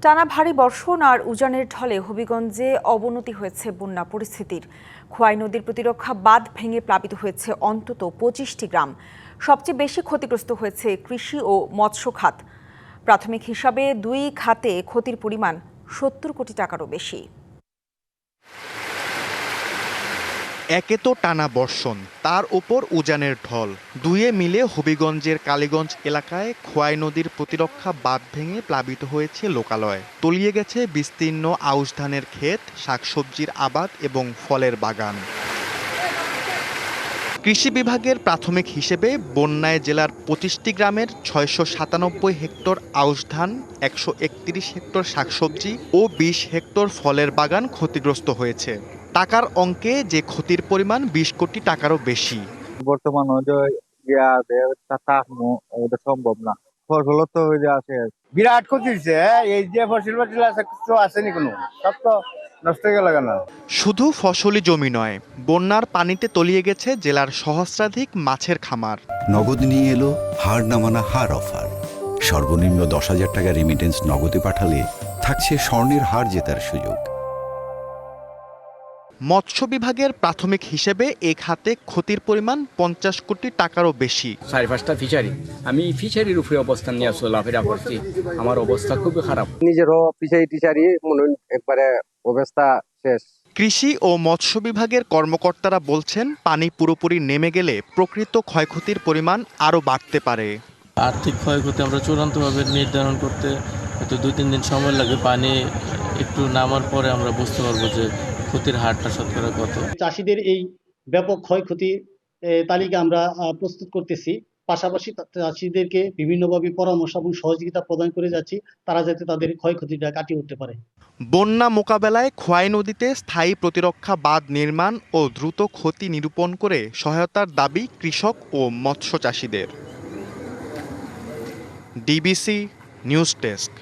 টানা ভারী বর্ষণ আর উজানের ঢলে হবিগঞ্জে অবনতি হয়েছে বন্যা পরিস্থিতির। খোয়াই নদীর প্রতিরক্ষা বাঁধ ভেঙে প্লাবিত হয়েছে অন্তত 25টি গ্রাম। সবচেয়ে বেশি ক্ষতিগ্রস্ত হয়েছে কৃষি ও মৎস্য খাত। প্রাথমিক হিসাবে দুই খাতে ক্ষতির পরিমাণ 70 কোটি টাকারও বেশি। একে তো টানা বর্ষণ, তার উপর উজানের ঢল, দুয়ে মিলে হবিগঞ্জের কালীগঞ্জ এলাকায় খোয়াই নদীর প্রতিরক্ষা বাঁধ ভেঙে প্লাবিত হয়েছে লোকালয়। তলিয়ে গেছে বিস্তীর্ণ আউশ ধানের ক্ষেত, শাকসবজির আবাদ এবং ফলের বাগান। কৃষি বিভাগের প্রাথমিক হিসেবে বন্যায় জেলার 25টি গ্রামের 697 হেক্টর আউশ ধান, 131 হেক্টর শাকসবজি ও 20 হেক্টর ফলের বাগান ক্ষতিগ্রস্ত হয়েছে। টাকার অঙ্কে যে ক্ষতির পরিমাণ 20 কোটি টাকারও বেশি। বর্তমান ওটা সম্ভব না, ফসল তো আছে, বিরাট ক্ষতি হয়েছে। এই যে ফসল আছে কিছু আসেনি, কোনো সব তো নষ্ট হয়ে গেল কেন। শুধু ফসলি জমি নয়, বন্যার পানিতে তলিয়ে গেছে জেলার সহস্রাধিক মাছের খামার। নগদ নিয়ে এলো হার না মানা হার অফার। সর্বনিম্ন 10,000 টাকা রেমিটেন্স নগদে পাঠালে থাকছে স্বর্ণের হার জেতার সুযোগ। মৎস্য বিভাগের প্রাথমিক হিসেবে এ খাতে ক্ষতির পরিমাণ 50 কোটি টাকারও বেশি। 4-5টা ফিশারি, আমি ফিশারির উপরে অবস্থান নিয়ে চলাফেরা করছি। আমার অবস্থা খুবই খারাপ। নিজেরও ফিশারি মনে একবারে অবস্থা শেষ। কৃষি ও মৎস্য বিভাগের কর্মকর্তারা বলছেন, পানি পুরোপুরি নেমে গেলে প্রকৃত ক্ষয়ক্ষতির পরিমাণ আরও বাড়তে পারে। আর্থিক ক্ষয়ক্ষতি আমরা চূড়ান্তভাবে নির্ধারণ করতে হয়তো 2-3 দিন সময় লাগে। পানি একটু নামার পরে আমরা বুঝতে পারবো যে ক্ষতির হারটা শতকরা কত। চাষিদের এই ব্যাপক ক্ষয়ক্ষতি তালিকা আমরা প্রস্তুত করতেছি। পাশাপাশি চাষিদেরকে বিভিন্নভাবে পরামর্শ এবং সহযোগিতা প্রদান করে যাচ্ছি, তারা যাতে তাদের ক্ষয়ক্ষতিটা কাটিয়ে উঠতে পারে। বন্যা মোকাবেলায় খোয়াই নদীতে স্থায়ী প্রতিরক্ষা বাঁধ নির্মাণ ও দ্রুত ক্ষতি নিরূপণ করে সহায়তার দাবি কৃষক ও মৎস্য চাষিদের। DBC news desk.